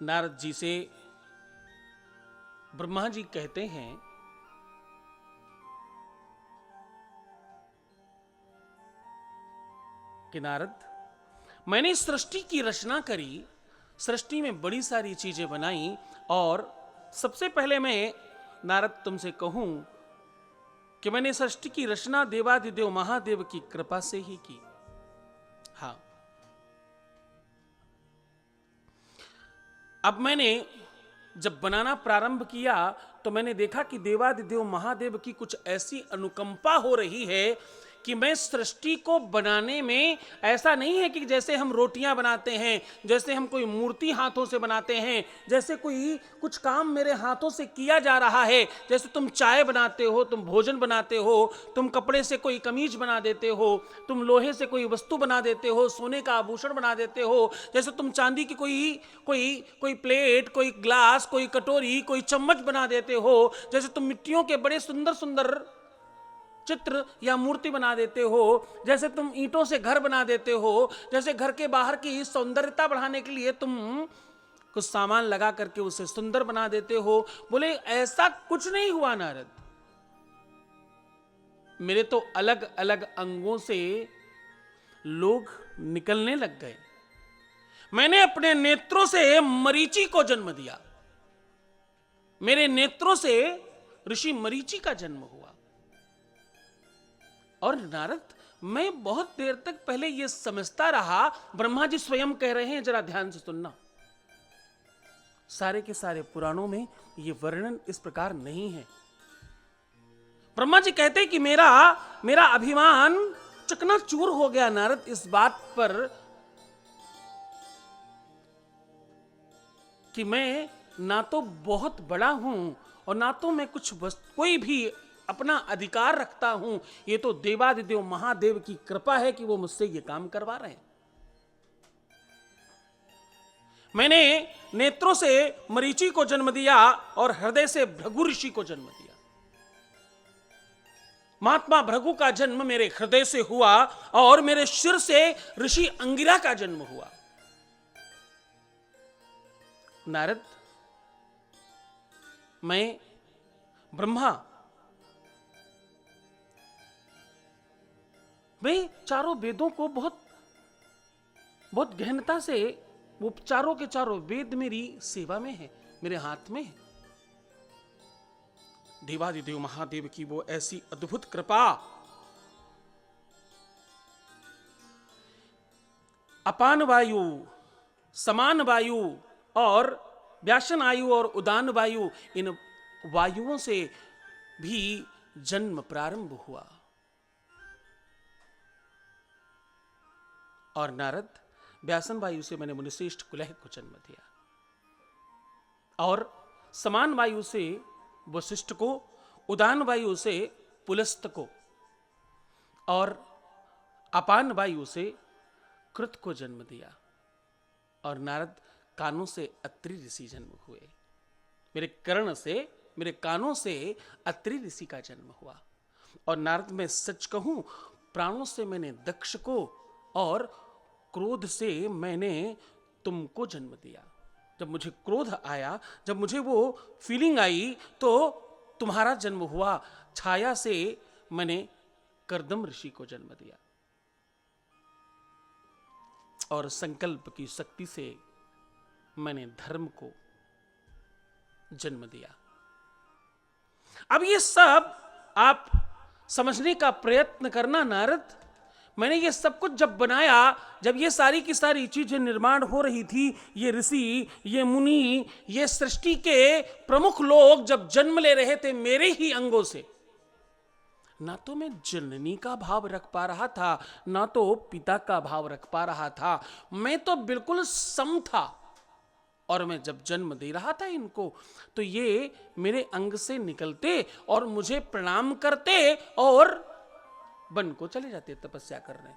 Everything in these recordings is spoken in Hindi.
नारद जी से ब्रह्मा जी कहते हैं कि नारद, मैंने सृष्टि की रचना करी, सृष्टि में बड़ी सारी चीजें बनाई, और सबसे पहले मैं नारद तुमसे कहूं कि मैंने सृष्टि की रचना देवादिदेव महादेव की कृपा से ही की। हाँ, अब मैंने जब बनाना प्रारंभ किया तो मैंने देखा कि देवादिदेव महादेव की कुछ ऐसी अनुकंपा हो रही है कि मैं सृष्टि को बनाने में, ऐसा नहीं है कि जैसे हम रोटियां बनाते हैं, जैसे हम कोई मूर्ति हाथों से बनाते हैं, जैसे कोई कुछ काम मेरे हाथों से किया जा रहा है, जैसे तुम चाय बनाते हो, तुम भोजन बनाते हो, तुम कपड़े से कोई कमीज बना देते हो, तुम लोहे से कोई वस्तु बना देते हो, सोने का आभूषण बना देते हो, जैसे तुम चांदी की कोई कोई कोई प्लेट, कोई ग्लास, कोई कटोरी, कोई चम्मच बना देते हो, जैसे तुम मिट्टियों के बड़े सुंदर सुंदर चित्र या मूर्ति बना देते हो, जैसे तुम ईंटों से घर बना देते हो, जैसे घर के बाहर की सौंदर्यता बढ़ाने के लिए तुम कुछ सामान लगा करके उसे सुंदर बना देते हो। बोले ऐसा कुछ नहीं हुआ नारद, मेरे तो अलग अलग अंगों से लोग निकलने लग गए। मैंने अपने नेत्रों से मरीचि को जन्म दिया, मेरे नेत्रों से ऋषि मरीचि का जन्म हुआ। और नारद, मैं बहुत देर तक पहले यह समझता रहा, ब्रह्मा जी स्वयं कह रहे हैं, जरा ध्यान से सुनना, सारे के सारे पुराणों में यह वर्णन इस प्रकार नहीं है। ब्रह्मा जी कहते हैं कि मेरा अभिमान चकनाचूर हो गया नारद इस बात पर कि मैं ना तो बहुत बड़ा हूं और ना तो मैं कोई भी अपना अधिकार रखता हूं। ये तो देवादिदेव महादेव की कृपा है कि वो मुझसे ये काम करवा रहे हैं। मैंने नेत्रों से मरीचि को जन्म दिया और हृदय से भृगु ऋषि को जन्म दिया। महात्मा भृगु का जन्म मेरे हृदय से हुआ और मेरे सिर से ऋषि अंगिरा का जन्म हुआ। नारद, मैं ब्रह्मा, वे चारों वेदों को बहुत बहुत गहनता से, वो चारों के चारों वेद मेरी सेवा में है, मेरे हाथ में है। देवादिदेव महादेव की वो ऐसी अद्भुत कृपा, अपान वायु, समान वायु और व्यासन वायु और उदान वायु, इन वायुओं से भी जन्म प्रारंभ हुआ। और नारद, व्यासन वायु से मैंने मुनिश्रेष्ठ कुलह को जन्म दिया, और समान वायु से वशिष्ठ को, उदान वायु से पुलस्त को, और अपान वायु से कृत को जन्म दिया। और नारद, कानों से अत्रि ऋषि जन्म हुए, मेरे कर्ण से, मेरे कानों से अत्रि ऋषि का जन्म हुआ। और नारद, मैं सच कहूं, प्राणों से मैंने दक्ष को और क्रोध से मैंने तुमको जन्म दिया। जब मुझे क्रोध आया, जब मुझे वो फीलिंग आई, तो तुम्हारा जन्म हुआ। छाया से मैंने कर्दम ऋषि को जन्म दिया, और संकल्प की शक्ति से मैंने धर्म को जन्म दिया। अब ये सब आप समझने का प्रयत्न करना नारद, मैंने ये सब कुछ जब बनाया, जब ये सारी की सारी चीजें निर्माण हो रही थी, ये ऋषि, ये मुनि, ये सृष्टि के प्रमुख लोग जब जन्म ले रहे थे मेरे ही अंगों से, ना तो मैं जननी का भाव रख पा रहा था, ना तो पिता का भाव रख पा रहा था, मैं तो बिल्कुल सम था। और मैं जब जन्म दे रहा था इनको, तो ये मेरे अंग से निकलते और मुझे प्रणाम करते और वन को चले जाते तपस्या करने।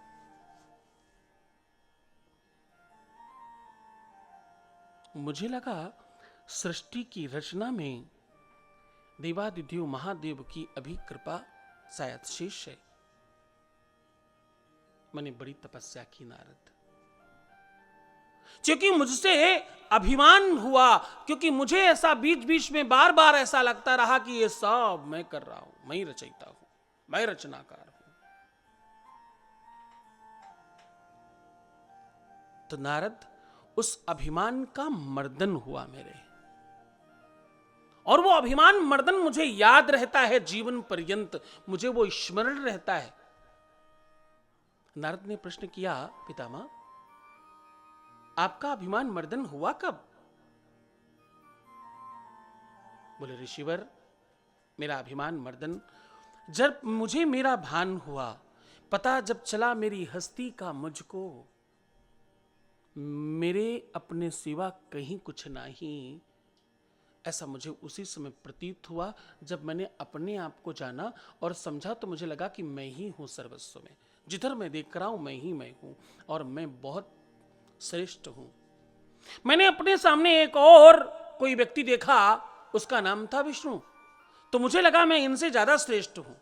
मुझे लगा सृष्टि की रचना में देवादिदेव महादेव की अभी कृपा शायद शेष है। मैंने बड़ी तपस्या की नारद, क्योंकि मुझसे अभिमान हुआ, क्योंकि मुझे ऐसा बीच बीच में बार बार ऐसा लगता रहा कि ये सब मैं कर रहा हूं, मैं ही रचयिता हूं, मैं रचनाकार हूं। तो नारद, उस अभिमान का मर्दन हुआ मेरे, और वो अभिमान मर्दन मुझे याद रहता है जीवन पर्यंत, मुझे वो स्मरण रहता है। नारद ने प्रश्न किया, पितामह आपका अभिमान मर्दन हुआ कब? बोले, ऋषिवर, मेरा अभिमान मर्दन जब मुझे मेरा भान हुआ, पता जब चला मेरी हस्ती का मुझको, मेरे अपने सिवा कहीं कुछ नहीं, ऐसा मुझे उसी समय प्रतीत हुआ जब मैंने अपने आप को जाना और समझा। तो मुझे लगा कि मैं ही हूं सर्वस्व में, जिधर मैं देख रहा हूं मैं ही मैं हूं, और मैं बहुत श्रेष्ठ हूं। मैंने अपने सामने एक और कोई व्यक्ति देखा, उसका नाम था विष्णु, तो मुझे लगा मैं इनसे ज्यादा श्रेष्ठ हूं,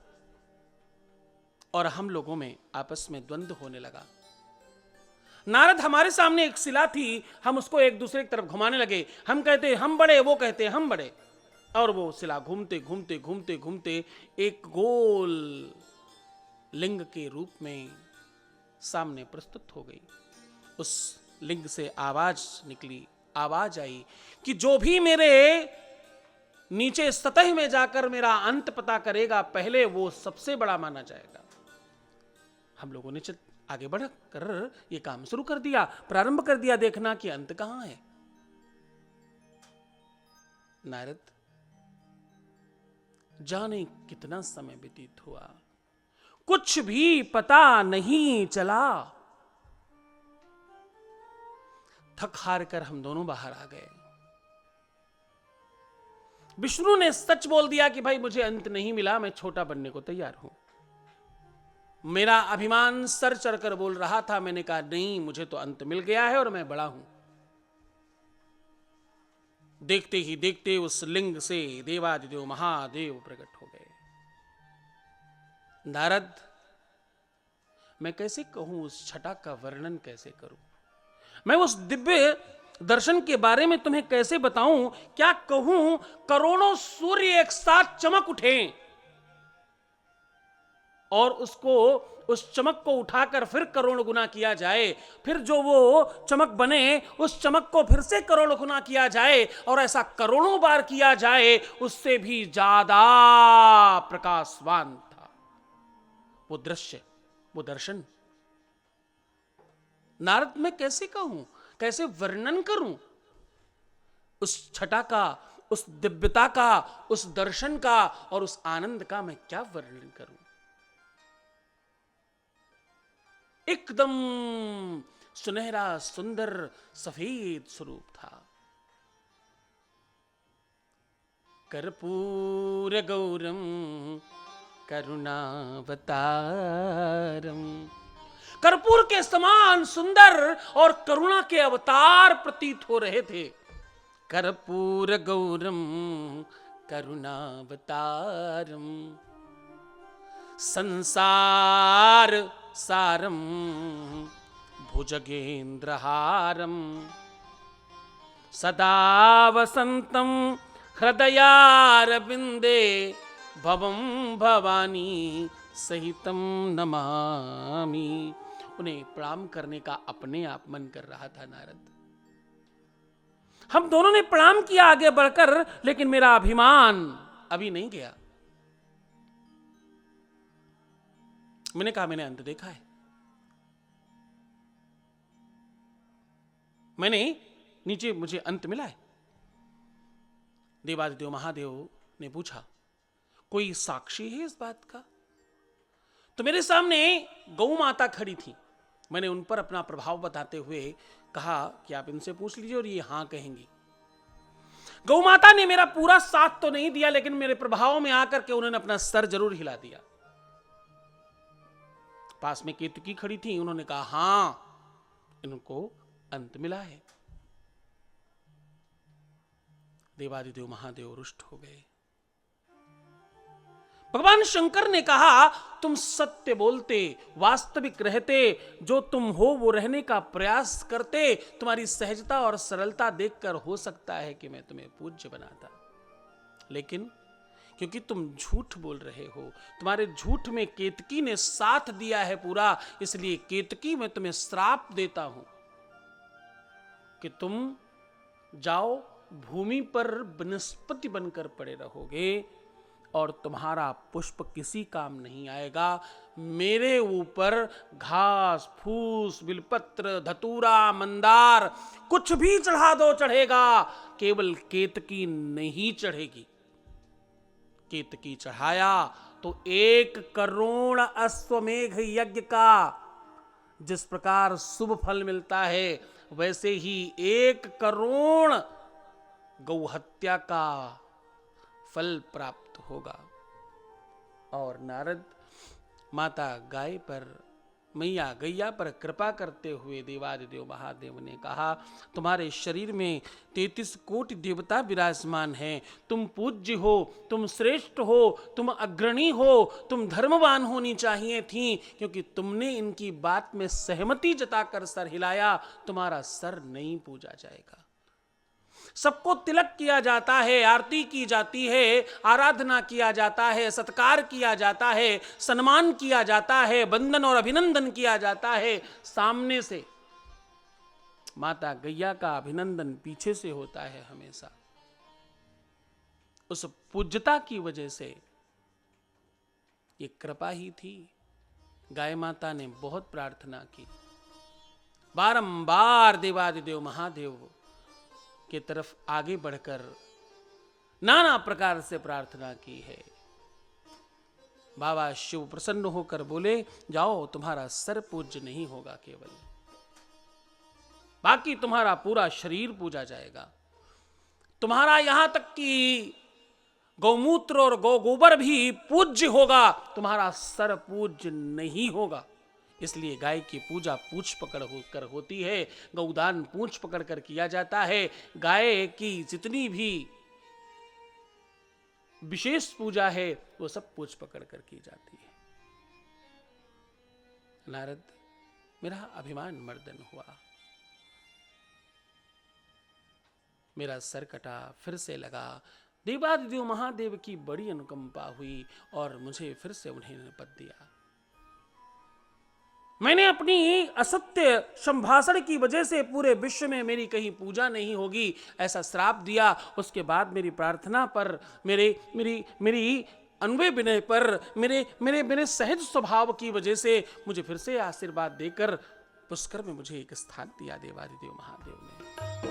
और हम लोगों में आपस में द्वंद्व होने लगा। नारद, हमारे सामने एक शिला थी, हम उसको एक दूसरे की तरफ घुमाने लगे, हम कहते हम बड़े, वो कहते हम बड़े, और वो शिला घूमते घूमते घूमते घूमते एक गोल लिंग के रूप में सामने प्रस्तुत हो गई। उस लिंग से आवाज निकली, आवाज आई कि जो भी मेरे नीचे सतह में जाकर मेरा अंत पता करेगा, पहले वो सबसे बड़ा माना जाएगा। हम लोगों ने आगे बढ़कर ये काम शुरू कर दिया, प्रारंभ कर दिया देखना कि अंत कहां है। नारद, जाने कितना समय व्यतीत हुआ, कुछ भी पता नहीं चला। थक हार कर हम दोनों बाहर आ गए। विष्णु ने सच बोल दिया कि भाई मुझे अंत नहीं मिला, मैं छोटा बनने को तैयार हूं। मेरा अभिमान सर चढ़कर बोल रहा था, मैंने कहा नहीं, मुझे तो अंत मिल गया है और मैं बड़ा हूं। देखते ही देखते उस लिंग से देवादिदेव महादेव प्रकट हो गए। नारद, मैं कैसे कहूं, उस छटा का वर्णन कैसे करूं, मैं उस दिव्य दर्शन के बारे में तुम्हें कैसे बताऊं, क्या कहूं। करोड़ों सूर्य एक साथ चमक उठे और उसको, उस चमक को उठाकर फिर करोड़ गुना किया जाए, फिर जो वो चमक बने उस चमक को फिर से करोड़ गुना किया जाए, और ऐसा करोड़ों बार किया जाए, उससे भी ज्यादा प्रकाशवान था वो दृश्य, वो दर्शन। नारद, मैं कैसे कहूं, कैसे वर्णन करूं उस छटा का, उस दिव्यता का, उस दर्शन का और उस आनंद का, मैं क्या वर्णन करूं। एकदम सुनहरा सुंदर सफेद स्वरूप था। कर्पूर गौरम करुणावतारम, कर्पूर के समान सुंदर और करुणा के अवतार प्रतीत हो रहे थे। कर्पूर गौरम करुणावतारम, संसार सारम भुजगेंद्रहारम, सदा वसंतम हृदयारविंदे, भवम भवानी सहितम नमामि। उन्हें प्रणाम करने का अपने आप मन कर रहा था नारद। हम दोनों ने प्रणाम किया आगे बढ़कर, लेकिन मेरा अभिमान अभी नहीं गया। मैंने कहा मैंने अंत देखा है, मैंने नीचे मुझे अंत मिला है। देवादिदेव महादेव ने पूछा, कोई साक्षी है इस बात का? तो मेरे सामने गौ माता खड़ी थी। मैंने उन पर अपना प्रभाव बताते हुए कहा कि आप इनसे पूछ लीजिए और ये हां कहेंगी। गौ माता ने मेरा पूरा साथ तो नहीं दिया, लेकिन मेरे प्रभाव में आकर के उन्होंने अपना सर जरूर हिला दिया। पास में केतकी खड़ी थी, उन्होंने कहा हां, इनको अंत मिला है। देवादिदेव महादेव रुष्ट हो गए। भगवान शंकर ने कहा, तुम सत्य बोलते, वास्तविक रहते, जो तुम हो वो रहने का प्रयास करते, तुम्हारी सहजता और सरलता देखकर हो सकता है कि मैं तुम्हें पूज्य बनाता, लेकिन क्योंकि तुम झूठ बोल रहे हो, तुम्हारे झूठ में केतकी ने साथ दिया है पूरा, इसलिए केतकी मैं तुम्हें श्राप देता हूं कि तुम जाओ भूमि पर वनस्पति बनकर पड़े रहोगे और तुम्हारा पुष्प किसी काम नहीं आएगा। मेरे ऊपर घास फूस बिलपत्र धतूरा मंदार कुछ भी चढ़ा दो चढ़ेगा, केवल केतकी नहीं चढ़ेगी। केतकी चढ़ाया तो 1 करोड़ अश्वमेघ यज्ञ का जिस प्रकार शुभ फल मिलता है, वैसे ही 1 करोड़ गौहत्या का फल प्राप्त होगा। और नारद माता गाय पर, मैया गैया पर कृपा करते हुए देवादिदेव महादेव ने कहा, तुम्हारे शरीर में 33 कोटि देवता विराजमान हैं, तुम पूज्य हो, तुम श्रेष्ठ हो, तुम अग्रणी हो, तुम धर्मवान होनी चाहिए थी, क्योंकि तुमने इनकी बात में सहमति जताकर सर हिलाया, तुम्हारा सर नहीं पूजा जाएगा। सबको तिलक किया जाता है, आरती की जाती है, आराधना किया जाता है, सत्कार किया जाता है, सम्मान किया जाता है, वंदन और अभिनंदन किया जाता है सामने से। माता गैया का अभिनंदन पीछे से होता है हमेशा। उस पूज्यता की वजह से ये कृपा ही थी। गाय माता ने बहुत प्रार्थना की, बारंबार देवादिदेव महादेव के तरफ आगे बढ़कर नाना प्रकार से प्रार्थना की है। बाबा शिव प्रसन्न होकर बोले, जाओ तुम्हारा सर पूज्य नहीं होगा केवल, बाकी तुम्हारा पूरा शरीर पूजा जाएगा। तुम्हारा यहां तक कि गौमूत्र और गौ गोबर भी पूज्य होगा, तुम्हारा सर पूज्य नहीं होगा। इसलिए गाय की पूजा पूंछ पकड़ होकर होती है, गौदान पूंछ पकड़ कर किया जाता है। गाय की जितनी भी विशेष पूजा है वो सब पूंछ पकड़ कर की जाती है। नारद, मेरा अभिमान मर्दन हुआ, मेरा सर कटा, फिर से लगा। देवादिदेव महादेव की बड़ी अनुकंपा हुई और मुझे फिर से उन्हें पद दिया। मैंने अपनी असत्य संभाषण की वजह से पूरे विश्व में मेरी कहीं पूजा नहीं होगी ऐसा श्राप दिया। उसके बाद मेरी प्रार्थना पर, मेरी अन्वय विनय पर, मेरे सहज स्वभाव की वजह से मुझे फिर से आशीर्वाद देकर पुष्कर में मुझे एक स्थान दिया देवादिदेव महादेव ने।